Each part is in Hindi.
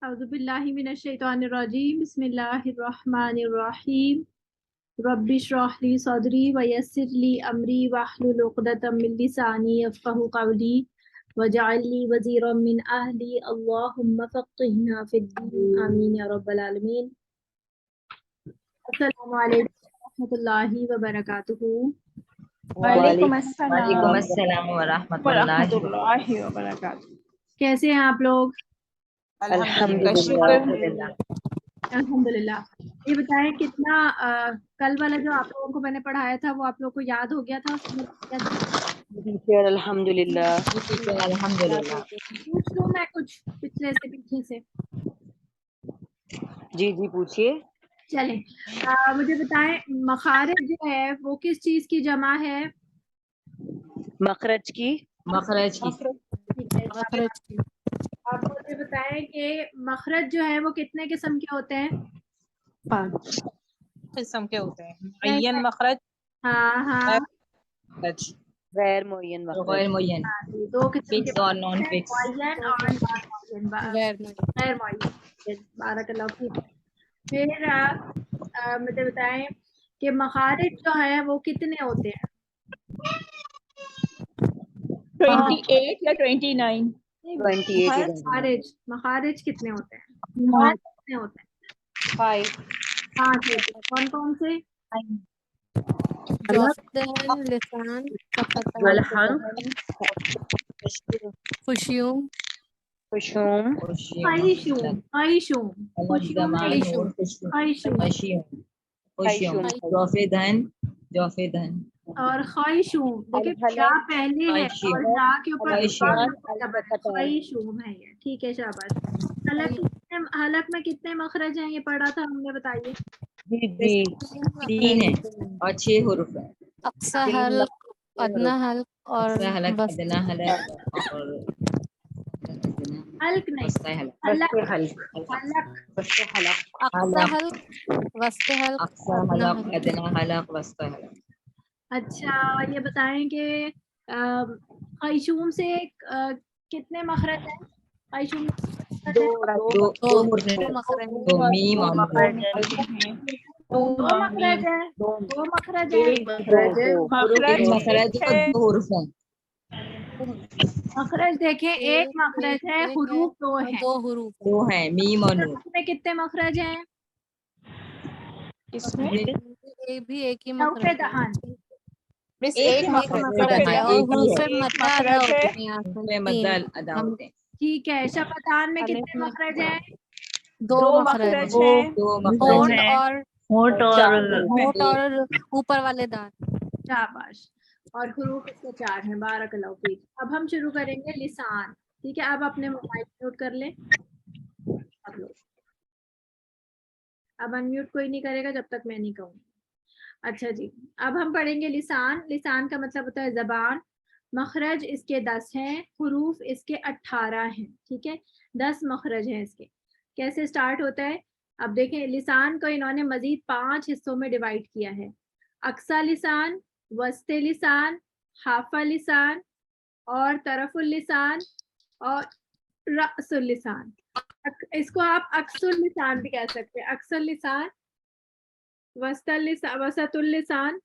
औज़ुबिल्लाहि मिनश्शैतानिर्रजीम बिस्मिल्लाहिर्रहमानिर्रहीम रब्बिश्रह ली सदरी व यस्सिर ली अमरी वहलुल उक़दतम मिन लिसानी यफ़क़हू क़ौली वजअल ली वज़ीरम मिन अहली अल्लाहुम्मा फ़क़्हिना फ़िद्दीन आमीन या रब्बल आलमीन। अस्सलामु अलैकुम व रहमतुल्लाहि व बरकातुहू। वालेकुम वालेकुम अस्सलाम अस्सलाम व रहमतुल्लाहि व वरहमतुल्लाहि वबरकातुहू। कैसे हैं आप लोग? अल्हम्दुलिल्लाह। अल्हम्दुलिल्लाह। अल्हम्दुलिल्लाह। ये बताएं कितना कल वाला जो आप लोगों को मैंने पढ़ाया था वो आप लोगों को याद हो गया था, समझ गया था? टीचर अल्हम्दुलिल्लाह। जी टीचर अल्हम्दुलिल्लाह। पूछ लूं मैं कुछ पिछले से पीछे से? जी जी पूछिए। चलें, मुझे बताएं मखारिज जो है वो किस चीज की जमा है? मखरज की। मखरज की। ठीक है, शाबाश। अब मुझे बताएं कि मखरज जो है वो कितने किस्म के होते हैं? 5 किस्म के होते हैं। नहीं, मुअय्यन मखरज, हाँ हाँ मखरज। गैर मुअय्यन और मखरज। गैर मुअय्यन, हाँ जी, दो किस्म के फिक्स और नॉन हैं, फिक्स। मुअय्यन और नॉन मुअय्यन, गैर मुअय्यन। बारकल्लाहु फीक। फिर मुझे बताएं कि मखारिज जो है वो कितने होते हैं? 28 या 29। 28 मखारिज कितने होते हैं? 9। कितने होते हैं? 5 पांच होते हैं। कौन कौन से? जौफदन, लिसान, शफतान, अलहम, खुशियूम, खुशूम ख़ैशूम, ख़ैशूम, खुशूम जमान नहीं, और खुशियों, ख़ैशूम खुशियों, जौफे धन, जौफे धन, और ख़ैशूम। देखिए या पहले है और या के ऊपर ख़ैशूम है ये। ठीक है, शाबाश। हलक में कितने मखरज हैं ये पढ़ा था हमने, बताइए। जी जी 3 है और 6 हुरूफ है। अक्सा हल्क, अदना हल्क और अक्सा हलक, वस्त अदना हलक और हल्क नहीं, वस्ता हलक। हलक हलक, हलक। अक्सा हल्क, वस्त हल्क, अक्सा अदना हलक, हल्क। अदना हलक, वस्ता हलक। अच्छा, ये बताएं कि ख़ैशूम से कितने मखरज हैं? ख़ैशूम में दो दो दो दो हुरूफ दो है, मखरज तो मीम और नून। दो मखरज है, दो मखरज है। एक मखरज और 2 हुरूफ है। मखरज देखें, एक मखरज है, एक है हुरूफ दो और है। 2 हुरूफ है। 2 है, मीम और नून। में कितने मखरज हैं? ये भी एक ही नौफे मखरज है। दहान। एक मखरज है और एक ही हुरूफ है, मद्दा अदा होते हैं यहाँ से हुरूफ मद्द 3। अदा हम होते हैं। ठीक है, शफतान में अलिफ कितने में मखरज हैं? 2 मखरज है। दो मखरज होंठ है। और होंठ और ऊपर वाले दांत। शाबाश। और हुरूफ इसके 4 हैं। बारकल्लाहु फीक। अब हम शुरू करेंगे लिसान। ठीक है, अब अपने मोबाइल म्यूट कर लें आप लोग। अब अनम्यूट कोई नहीं करेगा जब तक मैं नहीं कहूँगी। अच्छा जी, अब हम पढ़ेंगे लिसान। लिसान का मतलब होता है जबान। मखरज इसके 10 हैं, हुरूफ इसके 18 हैं। ठीक है, 10 मखरज हैं इसके। कैसे स्टार्ट होता है? अब देखें, लिसान को इन्होंने मजीद 5 हिस्सों में डिवाइड किया है। अक्सा लिसान, वस्ते लिसान, हाफा लिसान और तरफुल लिसान और रअसुल लिसान। इसको आप अक्सुल लिसान भी कह सकते हैं। अक्सुल लिसान, वस्तुल लिसान, वसतुल लिसान,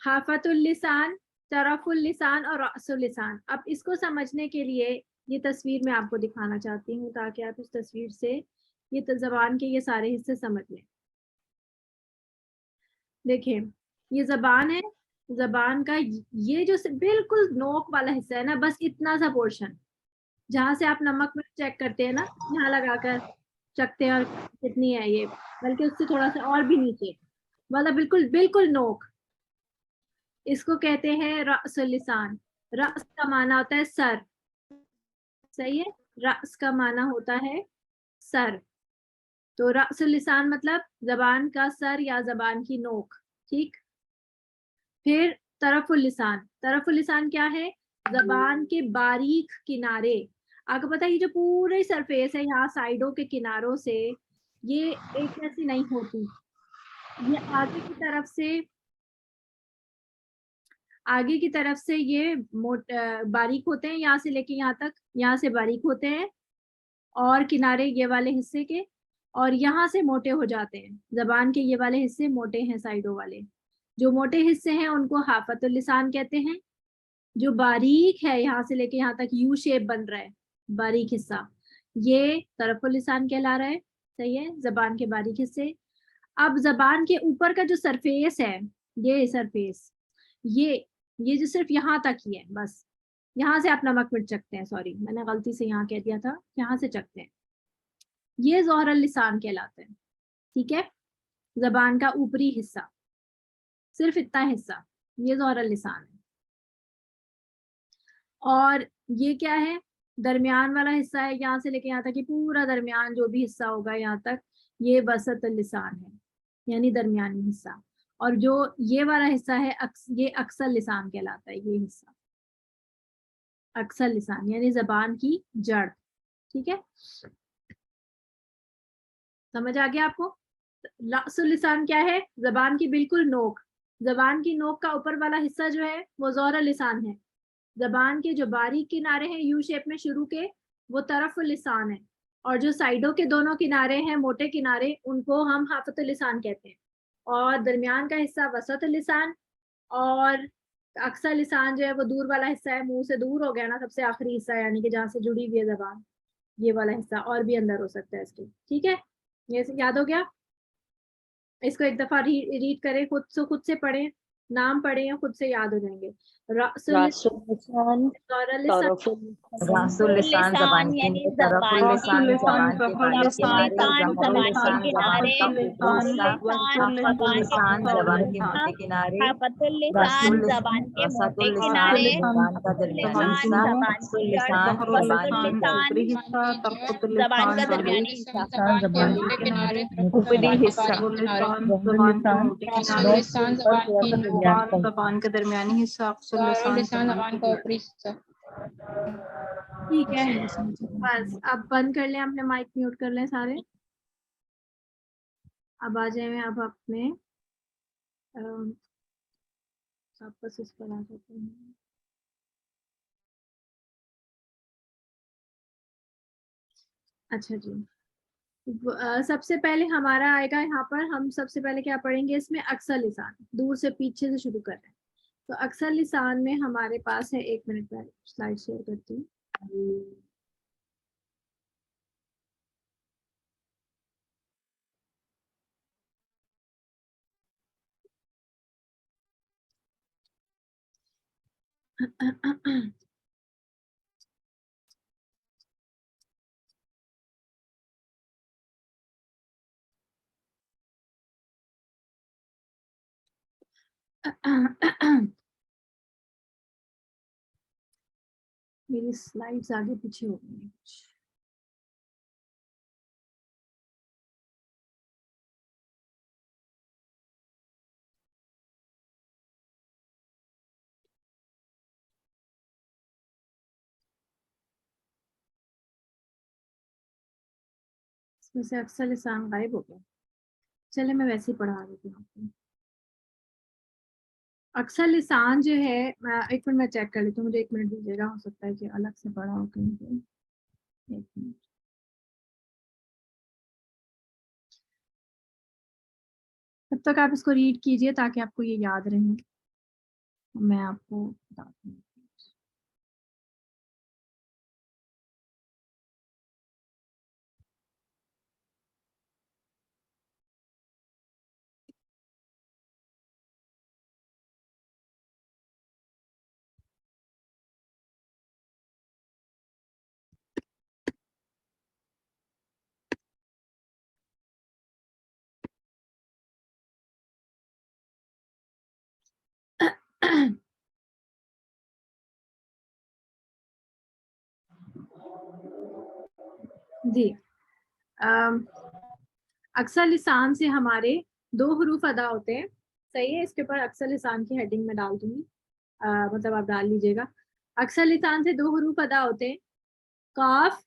हाफतुल लिसान, तरफुल लिसान और रअसुल लिसान। अब इसको समझने के लिए ये तस्वीर मैं आपको दिखाना चाहती हूँ ताकि आप इस तस्वीर से ये ज़बान के ये सारे हिस्से समझ लें। देखिए, ये ज़बान है। ज़बान का ये जो बिल्कुल नोक वाला हिस्सा है ना, बस इतना सा पोर्शन, जहाँ से आप नमक मिर्च चेक करते हैं ना, यहाँ लगाकर चखते हैं और कितनी है ये, बल्कि उससे थोड़ा सा और भी नीचे वाला बिल्कुल बिल्कुल नोक, इसको कहते हैं रअसुल लिसान। रअस का माना होता है सर, सही है। रअस का माना होता है सर। तो रअसुल लिसान मतलब जबान का सर या जबान की नोक। ठीक। फिर तरफुल लिसान। तरफुल लिसान क्या है? जबान के बारीक किनारे। आपको पता है ये जो पूरे सरफेस है यहाँ साइडों के किनारों से, ये एक जैसी नहीं होती। ये आगे की तरफ से आगे की तरफ से ये बारीक होते हैं, यहाँ से लेके यहाँ तक, यहाँ से बारीक होते हैं, और किनारे ये वाले हिस्से के, और यहाँ से मोटे हो जाते हैं। जबान के ये वाले हिस्से मोटे हैं, साइडों वाले। जो मोटे हिस्से हैं उनको हाफतुल लिसान कहते हैं। जो बारीक है, यहाँ से लेके यहाँ तक यू शेप बन रहा है, बारीक हिस्सा, ये तरफुल लिसान कहला रहा है। सही है, जबान के बारीक हिस्से। अब जबान के ऊपर का जो सरफेस है, ये सरफेस, ये जो सिर्फ यहाँ तक ही है, बस यहाँ से आप नमक मिर्च चखते हैं। सॉरी, मैंने गलती से यहाँ कह दिया था, यहाँ से चखते हैं। ये ज़ोहरल लिसान कहलाते हैं। ठीक है, जबान का ऊपरी हिस्सा, सिर्फ इतना हिस्सा, ये ज़ोहरल लिसान है। और ये क्या है, दरमियान वाला हिस्सा है, यहाँ से लेके यहाँ तक, ये पूरा दरमियान जो भी हिस्सा होगा यहाँ तक, ये वसतुल लिसान है, यानी दरमियानी हिस्सा। और जो ये वाला हिस्सा है, ये अक्सर लिसान कहलाता है। ये हिस्सा अक्सर लिसान यानी जबान की जड़। ठीक है, समझ आ गया आपको? रासुल लिसान क्या है? जबान की बिल्कुल नोक। जबान की नोक का ऊपर वाला हिस्सा जो है वो ज़ोहरल लिसान है। जबान के जो बारीक किनारे हैं यू शेप में शुरू के, वो तरफुल लिसान है। और जो साइडों के दोनों किनारे हैं, मोटे किनारे, उनको हम हाफतुल लिसान कहते हैं। और दरमियान का हिस्सा वसतुल लिसान, और अक्सर लिसान जो है वो दूर वाला हिस्सा है, मुंह से दूर हो गया ना, सबसे आखिरी हिस्सा, यानी कि जहाँ से जुड़ी हुई है जबान, ये वाला हिस्सा, और भी अंदर हो सकता है इसके। ठीक है, ये याद हो गया? इसको एक दफा रीड करें, खुद से पढ़ें, नाम पढ़ें या खुद से याद हो जाएंगे। रासुल लिसान, ज़ोहरल लिसान, रासुल लिसान जबान यानी की तरफुल लिसान जबान के बारीक किनारे, ज़हरुल लिसान जबान का ऊपरी हिस्सा, हाफतुल लिसान जबान के मोटे किनारे, लिसान जबान के मोटे वसतुल किनारे, लिसान जबान का दरमियानी हिस्सा, अक्सुल लिसान जबान के जबान का दरमियानी हिस्सा, जबान के ऊपरी हिस्सा, जबान का दरमियानी हिस्सा, जबान का ऊपरी हिस्सा। ठीक है, बस अब बंद कर लें, अपने माइक म्यूट कर लें सारे। अब आ जाए, अब अपने वापस इस पर आ जाते हैं। अच्छा जी, सबसे पहले हमारा आएगा यहाँ पर, हम सबसे पहले क्या पढ़ेंगे इसमें? अक्सर लिसान, दूर से पीछे से शुरू कर रहे हैं। तो अक्सर लिसान में हमारे पास है, 1 मिनट में स्लाइड शेयर करती हूँ। मेरी स्लाइड्स आगे पीछे हो गई हैं। इसमें से अक्सर लिसान गायब हो गया। चले मैं वैसे ही पढ़ा देती हूँ आपको। अक्सर लिसान जो है, 1 मिनट मैं चेक कर लेती हूँ, मुझे 1 मिनट दीजिएगा, हो सकता है कि अलग से पढ़ा हो कहीं पे। 1 मिनट। तब तक आप इसको रीड कीजिए ताकि आपको ये याद रहे। मैं आपको बताती हूँ। जी, अक्सर लिसान से हमारे 2 हरूफ अदा होते हैं। सही है, इसके ऊपर अक्सर लिसान की हेडिंग में डाल दूंगी, मतलब आप डाल लीजिएगा। अक्सर लिसान से 2 हरूफ अदा होते हैं, काफ,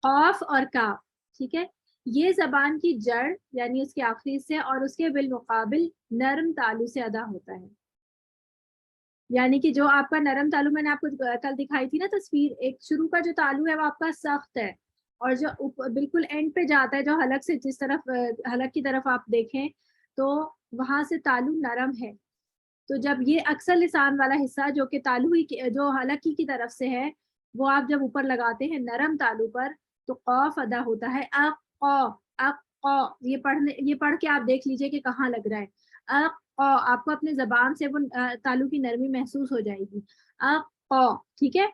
खौफ और काफ। ठीक है, ये जबान की जड़ यानी उसके आखिरी से और उसके बिलमुकाबिल नरम तालु से अदा होता है। यानी कि जो आपका नरम तालु मैंने आपको कल दिखाई थी ना तस्वीर, एक शुरू का जो तालु है वो आपका सख्त है, और जो बिल्कुल एंड पे जाता है, जो हलक से जिस तरफ हलक की तरफ आप देखें तो वहां से तालु नरम है। तो जब ये अक्सर लिसान वाला हिस्सा जो कि तालु ही जो हलकी की तरफ से है, वो आप जब ऊपर लगाते हैं नरम तालु पर, तो कौफ अदा होता है अ ये पढ़ के आप देख लीजिए कि कहाँ लग रहा है। आपको अपने जबान से वो तालु की नरमी महसूस हो जाएगी। ठीक है,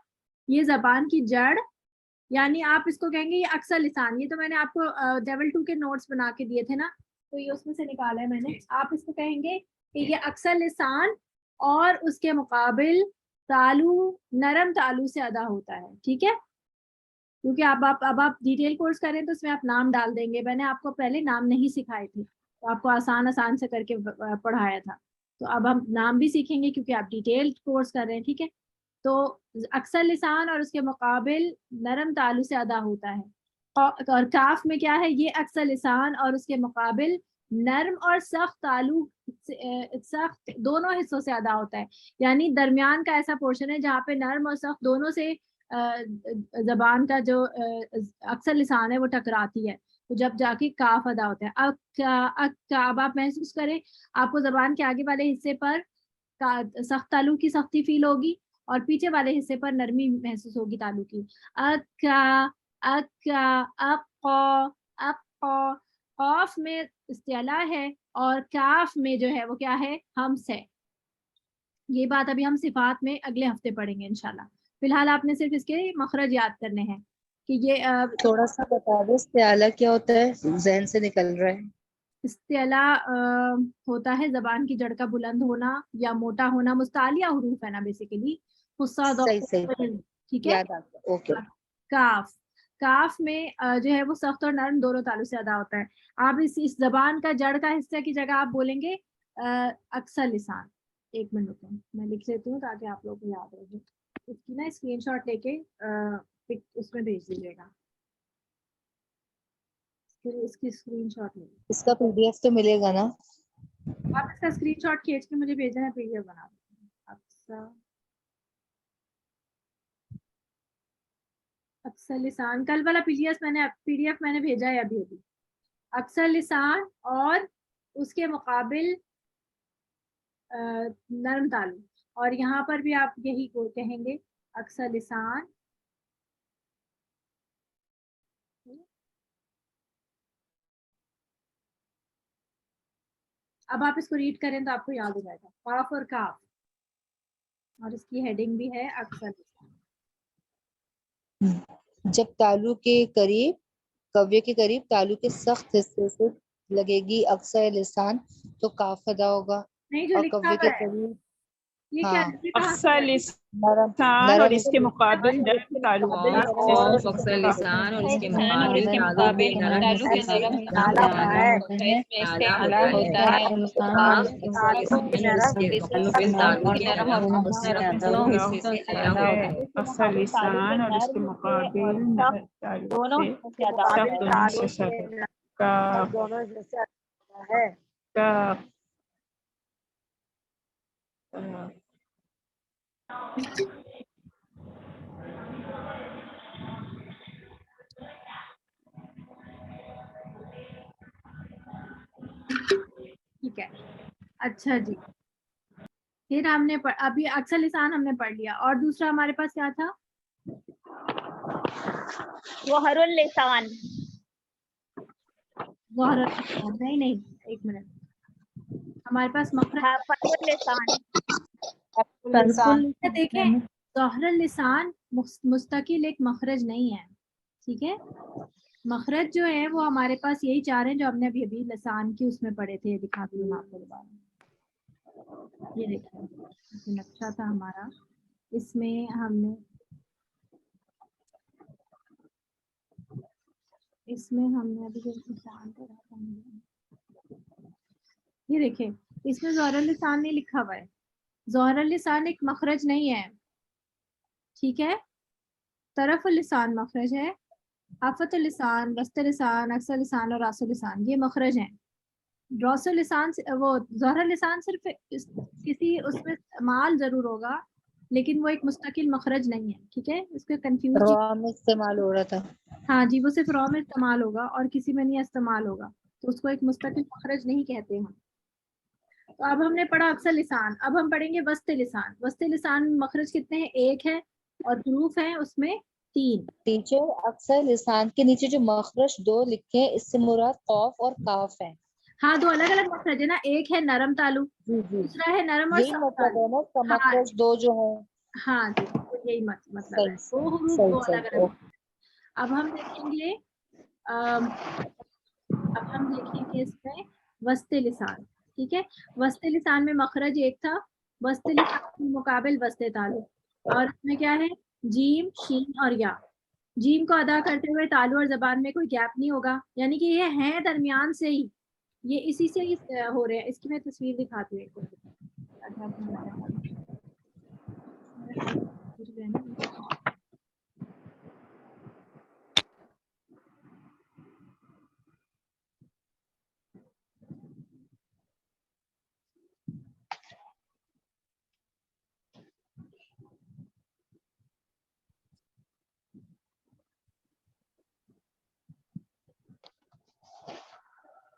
ये जबान की जड़, यानी आप इसको कहेंगे ये अक्सर लिसान। ये तो मैंने आपको लेवल 2 के नोट्स बना के दिए थे ना, तो ये उसमें से निकाला है मैंने। आप इसको कहेंगे कि ये अक्सर लिसान और उसके मुकाबिल तालु नरम तालु से अदा होता है। ठीक है, क्योंकि अब आप डिटेल कोर्स करें तो उसमें आप नाम डाल देंगे। मैंने आपको पहले नाम नहीं सिखाए थे, तो आपको आसान आसान से करके पढ़ाया था, तो अब हम नाम भी सीखेंगे क्योंकि आप डिटेल कोर्स कर रहे हैं। ठीक है, तो अक्सर लिसान और उसके मुकाबिल नरम तालु से अदा होता है। और काफ में क्या है, ये अक्सर लिसान और उसके मुकाबिल नर्म और सख्त तालु सख्त दोनों हिस्सों से अदा होता है। यानी दरमियान का ऐसा पोर्शन है जहाँ पे नर्म और सख्त दोनों से जबान का जो अक्सर लिसान है वो टकराती है, तो जब जाके काफ अदा होता है। अब आप महसूस करें, आपको जबान के आगे वाले हिस्से पर सख्त तालु की सख्ती फील होगी और पीछे वाले हिस्से पर नरमी महसूस होगी तालु की। अक्का अक्का अक्का अक्का। कॉफ में इस्तिला है और काफ में जो है वो क्या है, हम्स है। ये बात अभी हम सिफात में अगले हफ्ते पढ़ेंगे इंशाल्लाह। फिलहाल आपने सिर्फ इसके मखरज याद करने हैं कि ये थोड़ा सा बता दो इस्तिआला क्या होता है, जहन से निकल रहा है। इस्तिला होता है जबान की जड़ का बुलंद होना या मोटा होना। मुस्तालिया हुरूफ है ना बेसिकली, सही सही, ठीक है। याद आ गया। ओके। काफ, काफ में जो है वो सख्त और नरम दोनों तालु से अदा होता है। आप इस जबान का जड़ का हिस्सा की जगह आप बोलेंगे अक्सर लिसान। एक मिनट रुको, मैं लिख लेती हूँ ताकि आप लोगों को याद रहे। इसकी ना स्क्रीनशॉट लेके उसमें भेज दीजिएगा, फिर इसकी स्क्रीनशॉट ले। इसका पीडीएफ तो मिलेगा ना? आप इसका स्क्रीनशॉट खींच के मुझे भेजना है, पीडीएफ बना अक्सर अक्सर लिसान। कल वाला पीडीएफ मैंने भेजा है अभी अभी। अक्सर लिसान और उसके मुकाबिल नरम तालु, और यहाँ पर भी आप यही को कहेंगे अक्सर लिसान अब आप इसको रीड करें तो आपको याद हो जाएगा। काफ और काफ, और इसकी हेडिंग भी है अक्सर लिसान। जब तालु के करीब, कव्य के करीब तालु के सख्त हिस्से से लगेगी अक्सर लिसान तो काफ अदा होगा। नहीं, जो और लिखा कव्य हुआ के है करीब ये क्या हाँ ये कहाँ अक्सर है? लिसान और इसके मुकाबिल नरम तालु और अक्सर लिसान और इसके और इसके मुकाबिल मुकाबिल तालु के तालु के नरम नरम हिस्से हिस्सा से आला होता है। अक्सर लिसान और इसके मुकाबिल नरम तालु से सख्त दोनों से सख्त का ठीक है, अच्छा जी। फिर हमने अभी अक्सर लिसान हमने पढ़ लिया, और दूसरा हमारे पास क्या था? ज़ोहरुल लिसान। नहीं नहीं, एक मिनट, हमारे पास मखरज फतहुल लिसान। देखें, ज़ोहरुल लिसान मुस्तकिल एक मखरज नहीं है। ठीक है, मखरज जो है वो हमारे पास यही चार हैं जो हमने अभी अभी लिसान की उसमें पढ़े थे। दिखाती हूँ आपको दोबारा, ये देखिए नक्शा था हमारा, इसमें हमने अभी जो लिसान पढ़ा था, ये देखिए इसमें ज़ोहरुल लिसान नहीं लिखा हुआ है। ज़ोहरुल लिसान एक मखरज नहीं है, ठीक है। तरफुल लिसान मखरज है, आफतुल लिसान, वस्त लिसान, अक्सर लिसान और रासुल लिसान ये मखरज हैं। ड्रॉसल लिसान वो ज़हरा लिसान सिर्फ किसी उसमें इस्तेमाल जरूर होगा, लेकिन वो एक मुस्तकिल मखरज नहीं है, ठीक है, इसको कंफ्यूज। रॉ में इस्तेमाल हो रहा था। हाँ जी, वो सिर्फ रॉ में इस्तेमाल होगा और किसी में नहीं इस्तेमाल होगा, तो उसको एक मुस्तकिल मखरज नहीं कहते हम। तो अब हमने पढ़ा अक्सर लिसान, अब हम पढ़ेंगे वस्त लिसान। वस्त लिसान में मखरज कितने हैं? एक है, और हरूफ है उसमें 3। टीचर, अक्सर लिसान के नीचे जो मखरज 2 लिखे हैं, इससे मुराद कौफ और काफ है। हाँ, दो अलग अलग मखरज है ना, एक है नरम तालु, जी जी, दूसरा है नरम और यही सख्त मतलब तालु। है ना, इसका हाँ मखरज 2 जो है। हाँ जी, तो यही मतलब है, सही दो हरूफ सही दो अलग सही। अलग। अब हम देखेंगे अम, अब हम देखेंगे इसमें वस्ते लिसान, ठीक है। वस्ते लिसान में मखरज एक था, वस्ते लिसान के मुकाबिल वस्ते तालु, और इसमें क्या है? जीम, शीन और या। जीम को अदा करते हुए तालु और जबान में कोई गैप नहीं होगा, यानी कि ये हैं दरमियान से ही, ये इसी से ही हो रहे हैं। इसकी मैं तस्वीर दिखाती हूँ एक ताकि आपको नजर आए।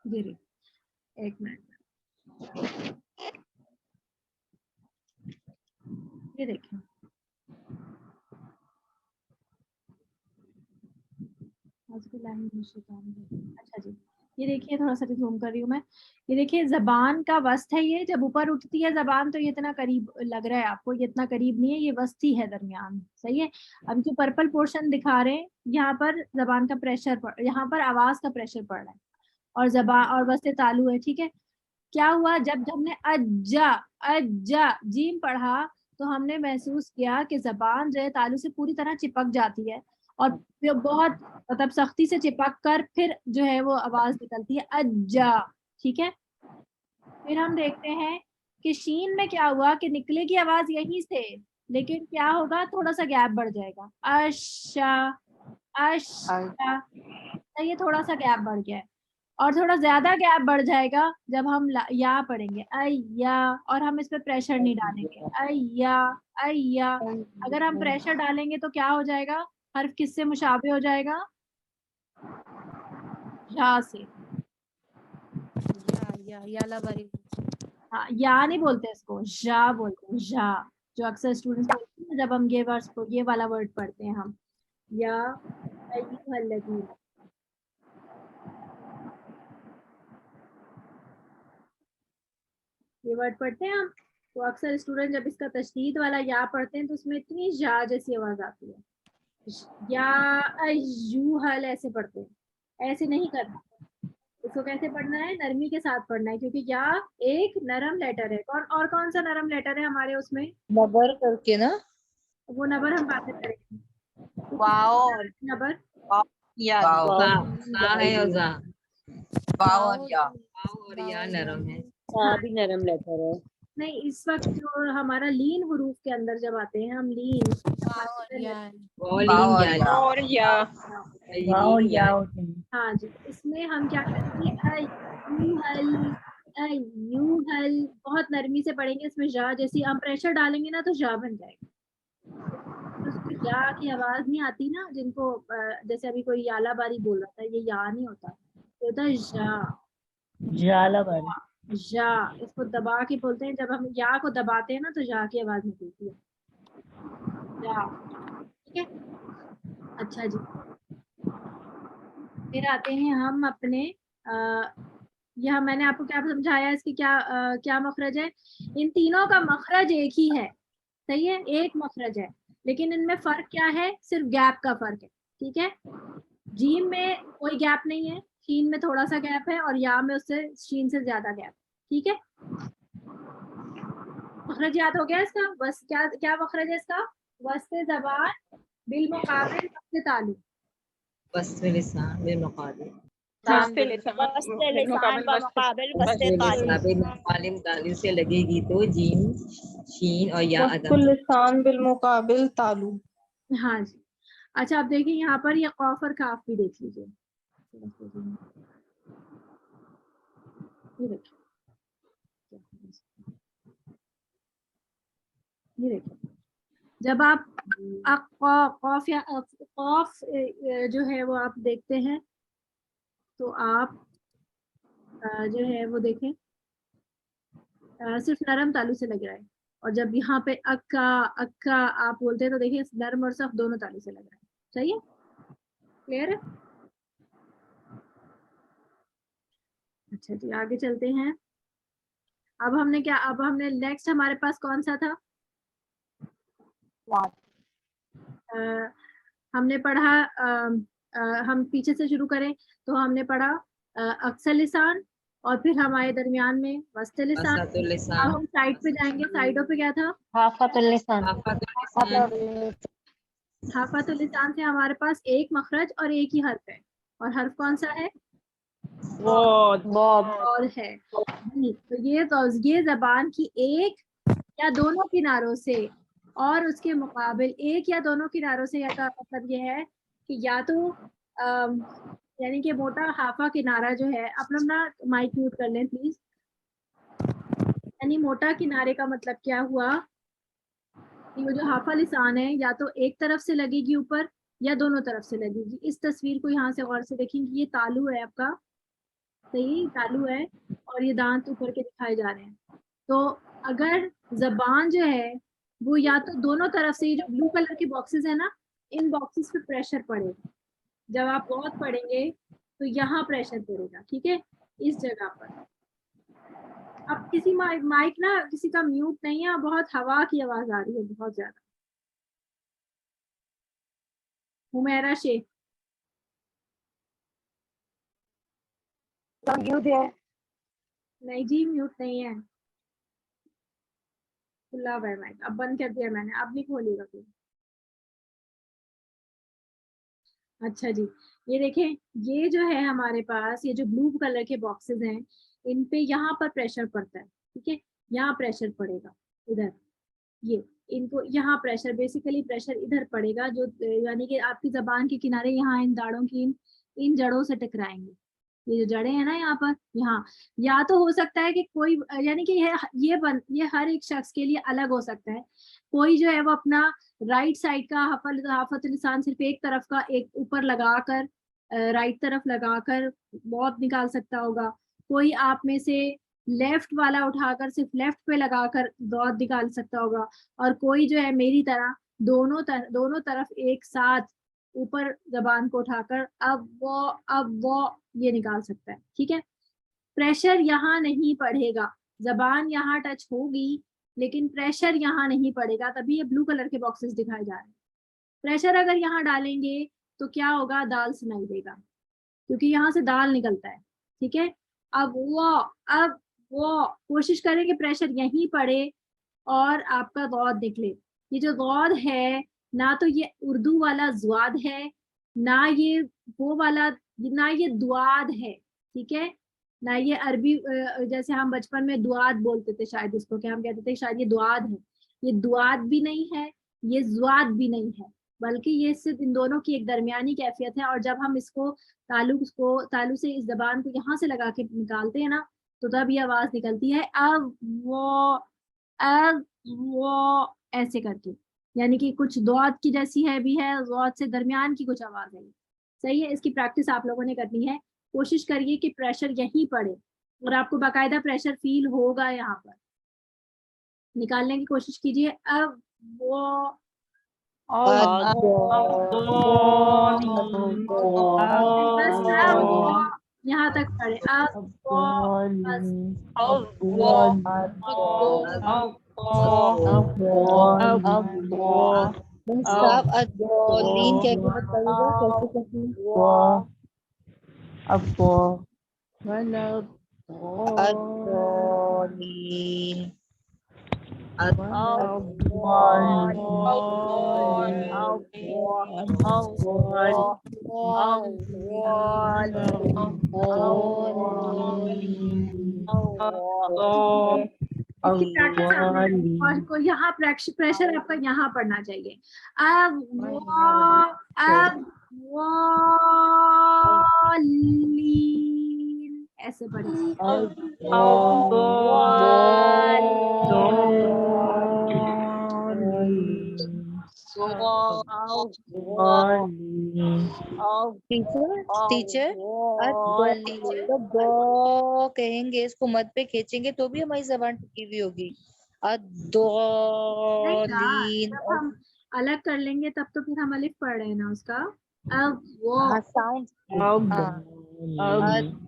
ये रही, एक मिनट, ये देखिए, अच्छा जी, ये देखिए, थोड़ा सा जूम कर रही हूँ मैं। ये देखिए जबान का वस्त है, ये जब ऊपर उठती है जबान तो ये इतना करीब लग रहा है आपको, ये इतना करीब नहीं है, ये वस्त ही है दरमियान, सही है। अब जो पर्पल पोर्शन दिखा रहे हैं, यहाँ पर जबान का प्रेशर यहाँ पर आवाज का प्रेशर पड़ रहा है, और जबान और वस्ते तालु है, ठीक है। क्या हुआ, जब हमने अज्जा अज्जा जीम पढ़ा, तो हमने महसूस किया कि जबान जो है तालु से पूरी तरह चिपक जाती है, और फिर बहुत मतलब सख्ती से चिपक कर फिर जो है वो आवाज निकलती है अज्जा, ठीक है। फिर हम देखते हैं कि शीन में क्या हुआ कि निकलेगी आवाज यहीं से, लेकिन क्या होगा, थोड़ा सा गैप बढ़ जाएगा, अशा अशा, ये थोड़ा सा गैप बढ़ गया है। और थोड़ा ज्यादा गैप बढ़ जाएगा जब हम या पढ़ेंगे, अय्या, और हम इस पे प्रेशर नहीं डालेंगे, अय्या अय्या। अगर हम प्रेशर डालेंगे तो क्या हो जाएगा, हर्फ किससे मुशाबे हो जाएगा? या से। या लबारी। हाँ, या नहीं बोलते इसको, जा बोलते हैं, जा, जो अक्सर स्टूडेंट्स बोलते हैं जब हम ये वाला वर्ड पढ़ते हैं हम, या अय्युहल्लज़ीन। ये वर्ड पढ़ते हैं हम, तो अक्सर स्टूडेंट जब इसका तशदीद वाला या पढ़ते हैं तो उसमें इतनी या जैसी आवाज आती है, या अय्युहल ऐसे पढ़ते हैं, ऐसे नहीं करना। इसको कैसे पढ़ना है? नरमी के साथ पढ़ना है, क्योंकि या एक नरम लेटर है। और कौन सा नरम लेटर है हमारे उसमें? नबर करके ना, वो नबर हम बाद में करेंगे। वाओ नबर या है और जा। और या और या नरम है। भी नरम लेटर है। नहीं, इस वक्त जो हमारा लीन हुरूफ के अंदर जब आते हैं हम लीन, हाँ जी, इसमें हम क्या करेंगे, अय्युहल अय्युहल, बहुत नरमी से पढ़ेंगे। इसमें जा जैसी हम प्रेशर डालेंगे ना तो जा बन जाएगा। उसको या की आवाज नहीं आती ना, जिनको जैसे अभी कोई याला बारी बोल रहा था, ये या नहीं होता, ये होता है जा। इसको दबा के बोलते हैं, जब हम या को दबाते हैं ना तो जा की आवाज निकलती है, जा, ठीक है। अच्छा जी, फिर आते हैं हम अपने यह मैंने आपको क्या समझाया, इसकी क्या मखरज है? इन तीनों का मखरज एक ही है, सही है, एक मखरज है, लेकिन इनमें फर्क क्या है? सिर्फ गैप का फर्क है, ठीक है। जीम में कोई गैप नहीं है, शीन में थोड़ा सा गैप है, और या में उससे शीन से ज्यादा गैप, ठीक है। मखरज याद हो गया इसका? बस क्या क्या मखरज है इसका? वस्ते जबान बिल मुकाबिल वस्ते तालु, वस्ते लिसान बिल मुकाबिल वस्ते लिसान व मुकाबिल वस्ते तालु। तालु से लगेगी तो जीम शीन और या अदा। लिसान बिल मुकाबिल तालु। हाँ जी। अच्छा, आप देखिए यहाँ पर ये कौफ और काफ भी देख लीजिए, ये देखिए, ये देखिए, जब आप कॉफ या कॉफ जो है वो आप देखते हैं तो आप जो है वो देखें सिर्फ नरम तालु से लग रहा है, और जब यहाँ पे अक्का अक्का आप बोलते हैं तो देखिए नरम और सख्त दोनों तालु से लग रहा है। सही है, क्लियर है? अच्छा जी, आगे चलते हैं। अब हमने नेक्स्ट हमारे पास कौन सा था? हमने पढ़ा हम पीछे से शुरू करें तो हमने पढ़ा अक्सर लिसान, और फिर हमारे दरमियान में वस्ते लिसान। अब हम साइड पे जाएंगे, साइडों पे क्या था? हाफतुल लिसान। हाफतुल लिसान से हमारे पास एक मखरज और एक ही हर्फ है, और हर्फ कौन सा है? और है। तो ये जबान की एक या दोनों किनारों से और उसके मुकाबिल एक या दोनों किनारों से का मतलब ये है कि या तो यानी कि मोटा हाफा किनारा जो है, आप लोग ना माइक म्यूट कर लें प्लीज। यानी मोटा किनारे का मतलब क्या हुआ कि वो जो हाफा लिसान है या तो एक तरफ से लगेगी ऊपर या दोनों तरफ से लगेगी। इस तस्वीर को यहाँ से गौर से देखेंगे, ये तालू है आपका, सही तालू है, और ये दांत ऊपर के दिखाए जा रहे हैं। तो अगर जबान जो है वो या तो दोनों तरफ से, ये जो ब्लू कलर के बॉक्सेस है ना, इन बॉक्सेस पे प्रेशर पड़ेगा। जब आप बहुत पढ़ेंगे तो यहाँ प्रेशर पड़ेगा, ठीक है, इस जगह पर। अब किसी माइक ना किसी का म्यूट नहीं है, बहुत हवा की आवाज आ रही है बहुत ज्यादा। हुमैरा शेख म्यूट है? नहीं जी, म्यूट नहीं है, खुला हुआ है माइक, अब बंद कर दिया मैंने, अब नहीं खोलिएगा कोई। अच्छा जी, ये देखें, ये जो है हमारे पास ये जो ब्लू कलर के बॉक्सेस हैं, इन पे यहाँ पर प्रेशर पड़ता है, ठीक है, यहाँ प्रेशर पड़ेगा इधर, ये इनको यहाँ प्रेशर, बेसिकली प्रेशर इधर पड़ेगा, जो यानी कि आपकी जबान के किनारे यहाँ इन दाढ़ों की इन जड़ों से टकराएंगे। ये जो जड़ें हैं ना यहाँ पर, यहाँ या तो हो सकता है कि कोई, यानी कि ये हर एक शख्स के लिए अलग हो सकता है। कोई जो है वो अपना राइट साइड का हाफतुल लिसान सिर्फ एक तरफ का एक ऊपर लगाकर, राइट तरफ लगाकर बहुत निकाल सकता होगा। कोई आप में से लेफ्ट वाला उठाकर सिर्फ लेफ्ट पे लगाकर दौद निकाल सकता होगा, और कोई जो है मेरी तरह दोनों तरफ एक साथ ऊपर जबान को उठाकर अब वो ये निकाल सकता है, ठीक है। प्रेशर यहाँ नहीं पड़ेगा, जबान यहाँ टच होगी लेकिन प्रेशर यहाँ नहीं पड़ेगा, तभी ये ब्लू कलर के बॉक्सेस दिखाए जा रहे हैं। प्रेशर अगर यहाँ डालेंगे तो क्या होगा, दाल सुनाई देगा, क्योंकि यहाँ से दाल निकलता है, ठीक है। अब वो कोशिश करें कि प्रेशर यहीं पड़े और आपका गौद निकले। ये जो गौद है, ना तो ये उर्दू वाला ज्वाद है, ना ये वो वाला, ना ये दुआद है, ठीक है, ना ये अरबी जैसे हम बचपन में दुआद बोलते थे, शायद इसको क्या हम कहते थे, शायद ये दुआद है। ये दुआद भी नहीं है, ये ज्वाद भी नहीं है, बल्कि ये सिर्फ इन दोनों की एक दरमियानी कैफियत है। और जब हम इसको तालु से इस जबान को यहाँ से लगा के निकालते हैं ना, तो तब ये आवाज निकलती है अब वो ऐसे करके, यानी कि कुछ दौद की जैसी है भी है, दौद से दरमियान की कुछ आवाज है। सही है, इसकी प्रैक्टिस आप लोगों ने करनी है। कोशिश करिए कि प्रेशर यहीं पड़े और आपको बाकायदा प्रेशर फील होगा यहाँ पर। निकालने की कोशिश कीजिए। अब वो यहाँ तक पड़े, अब लीन क्या बताइएगा कैसे को यहाँ प्रेशर आपका यहाँ पड़ना चाहिए। अब ऐसे पढ़ेंगे। टीचर तो गो कहेंगे, इसको मत पे खींचेंगे तो भी हमारी जबान टिकी हुई होगी। नहीं ना, अदोलीन जब हम अलग कर लेंगे तब तो फिर हम अलिफ पढ़ रहे हैं ना उसका। अब वो साउंड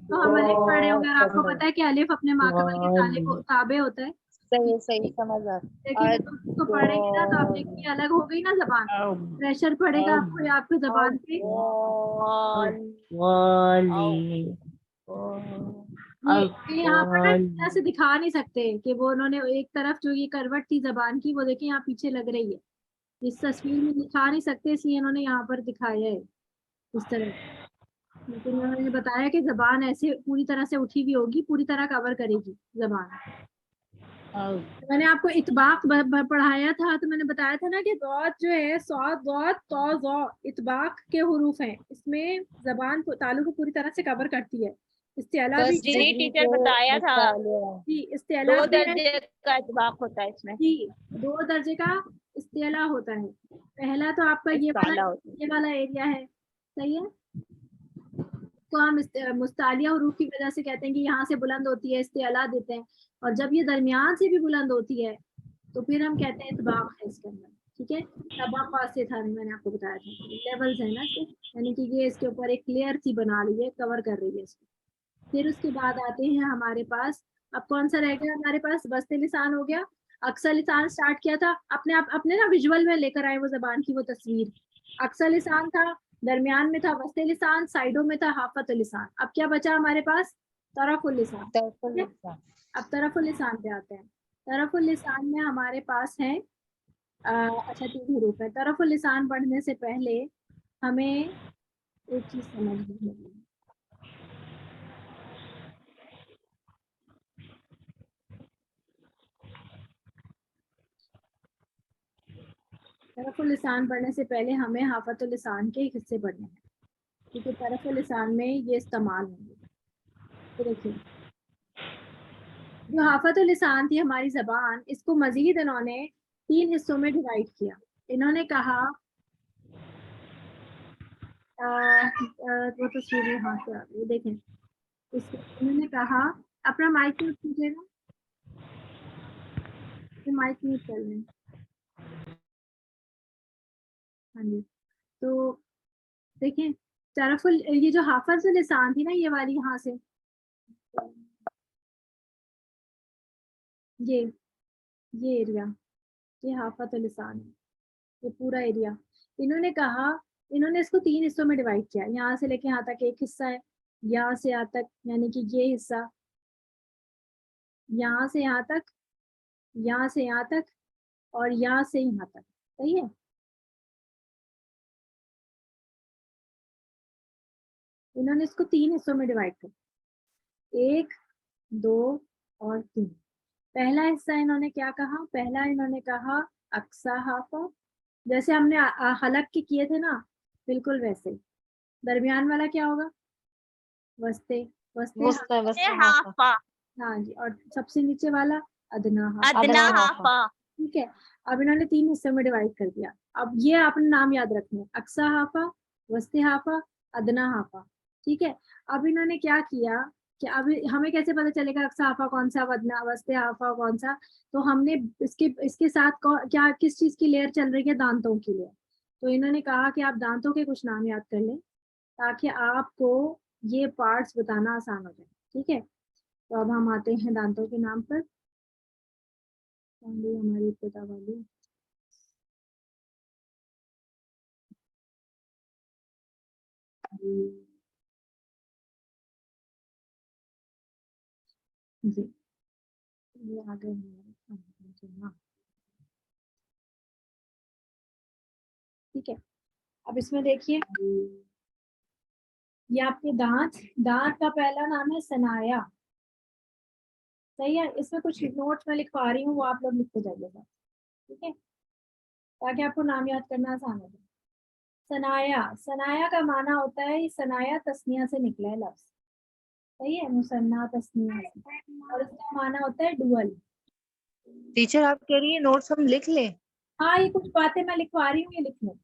तो हम अलिफ पढ़ रहे होंगे, और आपको पता है कि अलिफ अपने माकबल के ताबे होता है। सही सही समझ आ लेकिन तो पढ़ेंगे ना तो आप देखिए अलग हो गई ना जबान, प्रेशर पड़ेगा आपको आपकी जबान पे। ये यहाँ पर ना इतना से दिखा नहीं सकते कि वो उन्होंने एक तरफ जो ये करवट थी जबान की, वो देखिए यहाँ पीछे लग रही है, इस तस्वीर में दिखा नहीं सकते, इसलिए इन्होंने यहाँ पर दिखाया है इस तरह। लेकिन उन्होंने बताया कि जबान ऐसे पूरी तरह से उठी हुई होगी, पूरी तरह कवर करेगी जबान। मैंने आपको इतबाक पढ़ाया था, तो मैंने बताया था ना कि दौत जो है सौद दौत तो जौ इतबाक के हुरूफ हैं, इसमें जबान तालु को पूरी तरह से कवर करती है। इस्तेला भी जी टीचर बताया था, जी, इस्तेला 2 भी है दर्जे का इतबाक होता है इसमें। जी, 2 दर्जे का इस्तेला होता है। पहला तो आपका ये वाला एरिया है, सही है, तो हम मुस्तालिया हुरूफ की वजह से कहते हैं कि यहाँ से बुलंद होती है, इस्तेला देते हैं, और जब ये दरमियान से भी बुलंद होती है तो फिर हम कहते हैं इतबाक है इसके अंदर। ठीक है, तबाक़ात से था, मैंने आपको बताया था लेवल्स है ना इसके, यानी कि ये इसके ऊपर एक लेयर सी बना रही है, कवर कर रही है इसको। फिर उसके बाद आते हैं हमारे पास, अब कौन सा रह गया हमारे पास, वस्ते लिसान हो गया, अक्सर लिसान स्टार्ट किया था, अपने ना विजुअल में लेकर आए वो जबान की वो तस्वीर। अक्सर लिसान था, दरमियान में था वस्ते लिसान, साइडों में था हाफत लिसान। अब क्या बचा हमारे पास, तरफुल लिसान। अब तरफुल लिसान पे आते हैं। तरफुल लिसान में हमारे पास है अच्छा 3 हरूफ है। तरफुल लिसान पढ़ने से पहले हमें एक चीज समझनी होगी, तरफुल लिसान पढ़ने से पहले हमें हाफतुल लिसान के हिस्से पढ़ने हैं, क्योंकि तरफुल लिसान में ये इस्तेमाल होंगे। तो देखिए, जो हाफतुल लिसान थी हमारी जबान, इसको मजीद इन्होंने 3 हिस्सों में डिवाइड किया। इन्होंने कहा वो तस्वीर यहाँ से आ गई, देखें इसको, इन्होंने कहा, अपना माइक म्यूट कीजिएगा, माइक म्यूट कर लें। हाँ जी, तो देखें तरफुल, ये जो हाफतुल लिसान थी ना, ये वाली यहाँ से, ये एरिया, ये हाफतुल लिसान है, ये पूरा एरिया। इन्होंने कहा, इन्होंने इसको 3 हिस्सों में डिवाइड किया, यहाँ से लेके यहाँ तक एक हिस्सा है, यहाँ से यहाँ तक यानी कि ये हिस्सा, यहाँ से यहाँ तक, यहाँ से यहाँ तक, और यहाँ से यहाँ तक। सही है, इन्होंने इसको 3 हिस्सों में डिवाइड किया, 1, 2 और 3। पहला हिस्सा इन्होंने क्या कहा, पहला इन्होंने कहा अक्सा हाफा, जैसे हमने हलक के किए थे ना, बिल्कुल वैसे। दरमियान वाला क्या होगा, वस्ते, वस्ते हाफा। हाँ जी, और सबसे नीचे वाला अदना अदना हाफा। ठीक है, अब इन्होंने 3 हिस्सों में डिवाइड कर दिया। अब ये आपने नाम याद रखने, अक्सा हाफा, वस्ते हाफा, अदना हाफा। ठीक है, अब इन्होंने क्या किया कि अब हमें कैसे पता चलेगा अक्सा हाफा कौन सा, वदना वस्ते हाफा कौन सा, तो हमने इसके साथ क्या किस चीज की लेयर चल रही है, दांतों की लेयर। तो इन्होंने कहा कि आप दांतों के कुछ नाम याद कर लें ताकि आपको ये पार्ट्स बताना आसान हो जाए। ठीक है, तो अब हम आते हैं दांतों के नाम पर। हमारी पिता वाली जी, ये आ गए हैं। ठीक है, अब इसमें देखिए, ये आपके दांत, दांत का पहला नाम है सनाया। सही है, इसमें कुछ नोट्स में लिखवा रही हूँ, वो आप लोग लिखते जाइएगा, ठीक है, ताकि आपको नाम याद करना आसान हो जाए। सनाया, सनाया का माना होता है, सनाया तस्निया से निकला है लफ्ज। सही है, मुसन्ना तस्नीया से, और इसका माना होता है डुअल। टीचर आप कह रही है नोट्स हम लिख लें? हाँ, ये कुछ बातें मैं लिखवा रही हूँ, ये लिख लो।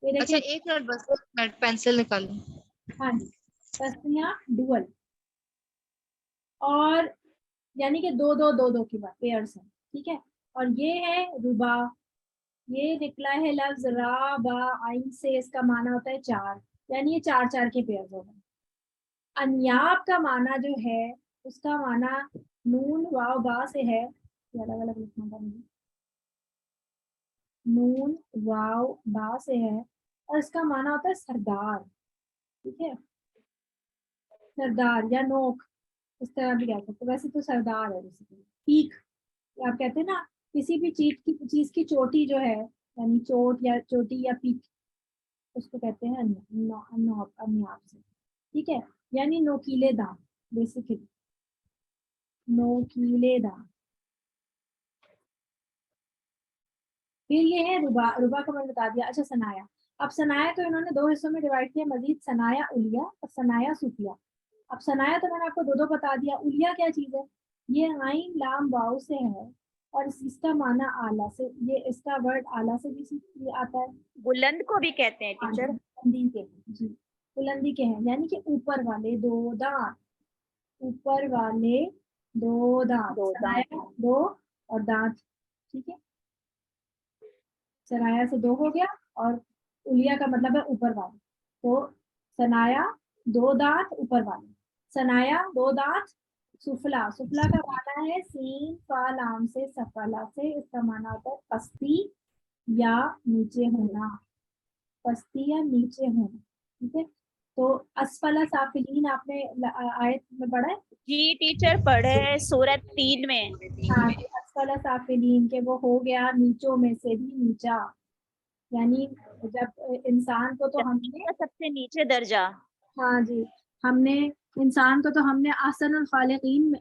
ये अच्छा देखिए, एक मिनट बस, एक मिनट पेंसिल निकालूं। हाँ जी, तस्नीया डुअल, और यानी कि दो दो दो दो की बात पेयर्स है, ठीक है। और ये है रुबा, ये निकला है लफ्ज रा बा आइन से, इसका माना होता है चार, यानी ये चार चार के पेयर्स हो गए। अन्याब का माना जो है, उसका माना नून वाव बा से है, ये अलग अलग लिखना था मुझे, नून वाव बा से है, और इसका माना होता है सरदार, ठीक है, सरदार या नोक, इस तरह भी कह सकते, वैसे तो सरदार है बेसिकली। पीक, आप कहते हैं ना, किसी भी चीज की चोटी जो है, यानी चोट या चोटी या पीक, उसको कहते हैं अन्याब से, ठीक है, यानी नोकीले दांत, बेसिकली नोकीले दांत। फिर ये है रुबा, रुबा का मैंने बता दिया। अच्छा, सनाया, अब सनाया तो इन्होंने दो हिस्सों में डिवाइड किया मजीद, सनाया उलिया और सनाया सुफिया। अब सनाया तो मैंने आपको दो दो बता दिया, उलिया क्या चीज है, ये आइन लाम वाव से है, और इसका माना आला से, ये इसका वर्ड आला से भी ये आता है। बुलंद को भी कहते हैं हाँ जी, टीचर। बुलंदी के हैं जी, बुलंदी के हैं, यानी कि ऊपर वाले दो दांत, ऊपर वाले दो दांत, दो दांत। सनाया दो और दांत, ठीक है, सनाया से दो हो गया, और उलिया का मतलब है ऊपर वाले, तो सनाया दो दांत ऊपर वाले, सनाया दो दांत, सुफला, सुफला का माना है सीन फा लाम से सफला से, इसका माना होता है पस्ती या नीचे होना, पस्ती या नीचे होना, ठीक है। तो असफला साफिलीन आपने आयत में पढ़ा है? जी टीचर, पढ़े हैं सूरत 3 में। हाँ, तो असफला साफिलीन के वो हो गया नीचों में से भी नीचा, यानी जब इंसान को तो हमने, का सबसे नीचे दर्जा। हाँ जी, हमने इंसान को तो हमने ahsanul खालिकीन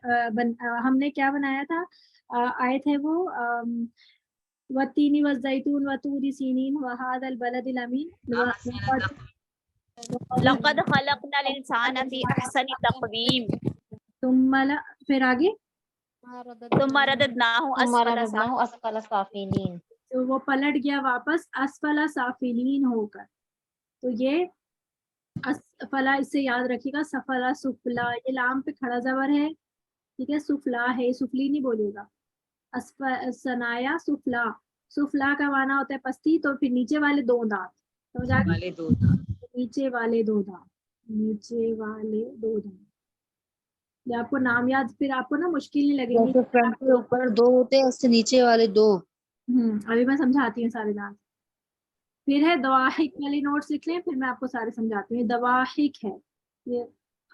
हमने क्या बनाया था, आयत है वो, वत्तीनी वज़ैतून वतूरी सीनीन वहादल बलदिल अमीन, लक़द खलक़नल इंसान फी अहसनि तक़वीम, फिर आगे, सुम्मा रददनाहु अस्फला साफिलीन। तो वो पलट गया वापस असफला साफिलीन होकर। तो ये असफला, इससे याद रखिएगा, सफला सुफला, ये लाम पे खड़ा जबर है, ठीक है, सुफला है, सुफली नहीं बोलेगा, सनाया सुफला, सुफला का माना होता है पस्ती, तो फिर नीचे वाले दो दांत, समझ आ गई, वाले दो दांत। नीचे वाले दो दांत, नीचे वाले दो दांत, ये आपको नाम याद, फिर आपको ना मुश्किल नहीं लगेगी। जैसे फ्रंट के ऊपर दो होते हैं, उससे नीचे वाले दो। अभी मैं समझाती हूँ सारे दांत। फिर है दवाहिक वाली नोट्स लिख लें, फिर मैं आपको सारे समझाती हूँ। दवाहिक है, ये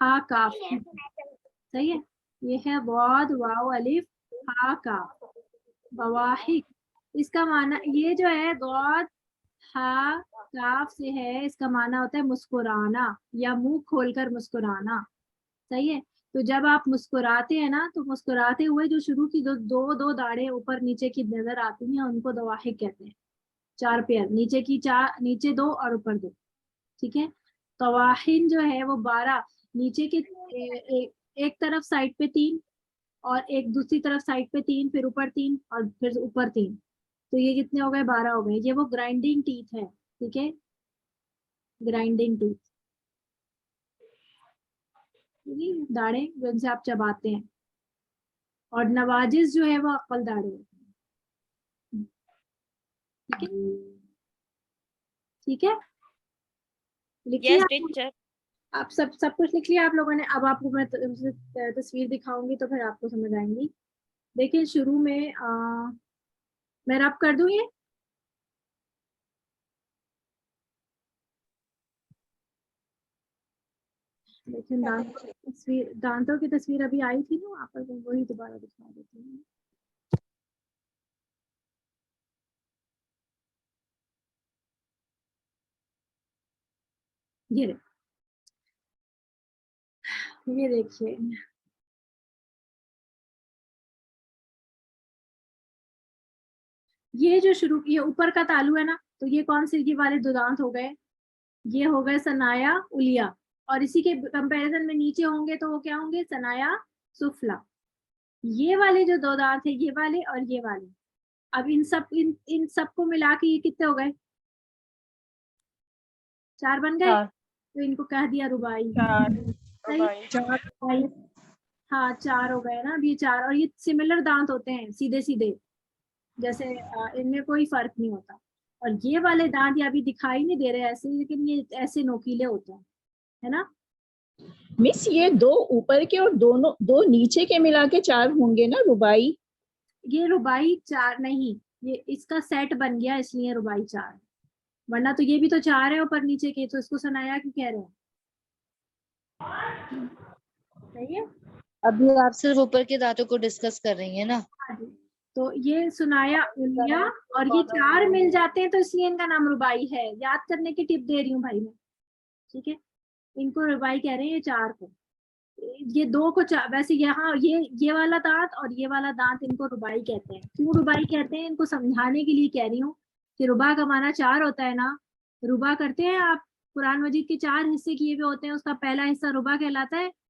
हा काफ, सही है, ये है वाद वाव अलिफ हा काफ, बवाहिक, इसका माना ये जो है वाद हा काफ से है, इसका माना होता है मुस्कुराना या मुंह खोलकर मुस्कुराना, सही है। तो जब आप मुस्कुराते हैं ना, तो मुस्कुराते हुए जो शुरू की दो दो, दो दाढ़ें ऊपर नीचे की नजर आती हैं, उनको दवाहिक कहते हैं। चार पेयर, नीचे की चार, नीचे दो और ऊपर दो, ठीक है। तवाहिन जो है वो 12, नीचे के एक तरफ साइड पे 3, और एक दूसरी तरफ साइड पे 3, फिर ऊपर 3 और फिर ऊपर 3, तो ये कितने हो गए, 12 हो गए। ये वो ग्राइंडिंग टीथ है, ठीक है, ग्राइंडिंग टीथ, दाढ़े जिनसे आप चबाते हैं। और नवाजिज जो है वो अक्ल दाढ़े होते हैं, ठीक है, ठीक है, लिखिए यस आप। टीचर। आप सब कुछ लिख लिया आप लोगों ने। अब आपको मैं तस्वीर दिखाऊंगी तो फिर आपको समझ आएंगी। देखिए शुरू में मैं रब कर दूं ये, लेकिन दांतों की तस्वीर अभी आई थी ना, आप वही दोबारा दिखा देती हूँ। ये देखिए, ये जो शुरू, ये ऊपर का तालू है ना, तो ये कौन से, ये वाले दो दांत हो गए, ये हो गए सनाया उलिया, और इसी के कंपैरिजन में नीचे होंगे तो वो क्या होंगे, सनाया सुफला। ये वाले जो दो दांत है, ये वाले और ये वाले, अब इन सबको मिला के ये कितने हो गए, 4 बन गए। तो इनको कह दिया रुबाई। सही, हाँ 4 हो गए ना। अब ये 4, और ये सिमिलर दांत होते हैं, सीधे सीधे, जैसे इनमें कोई फर्क नहीं होता। और ये वाले दांत ये अभी दिखाई नहीं दे रहे ऐसे, लेकिन ये ऐसे नोकीले होते हैं, है ना। मिस ये 2 ऊपर के और दो नीचे के मिला के 4 होंगे ना रुबाई? ये रुबाई 4 नहीं, ये इसका सेट बन गया इसलिए रुबाई 4, वरना तो ये भी तो 4 है ऊपर नीचे के, तो इसको सनाया क्यों कह रहे हैं। सही है। अभी आप सिर्फ ऊपर के दांतों को डिस्कस कर रही हैं ना। हाँ जी। तो ये सुनाया उलिया, और ये 4 मिल जाते हैं तो इसलिए इनका नाम रुबाई है। याद करने की टिप दे रही हूँ भाई मैं, ठीक है। इनको रुबाई कह रहे हैं ये 4 को, ये 2 को वैसे यहाँ ये वाला दांत और ये वाला दांत इनको रुबाई कहते हैं। क्यों रुबाई कहते हैं, इनको समझाने के लिए कह रही हूँ कि रुबा का माना 4 होता है ना। रुबा करते हैं आप, कुरान मजीद के 4 हिस्से किए हुए होते हैं, उसका पहला हिस्सा रुबा कहलाता है,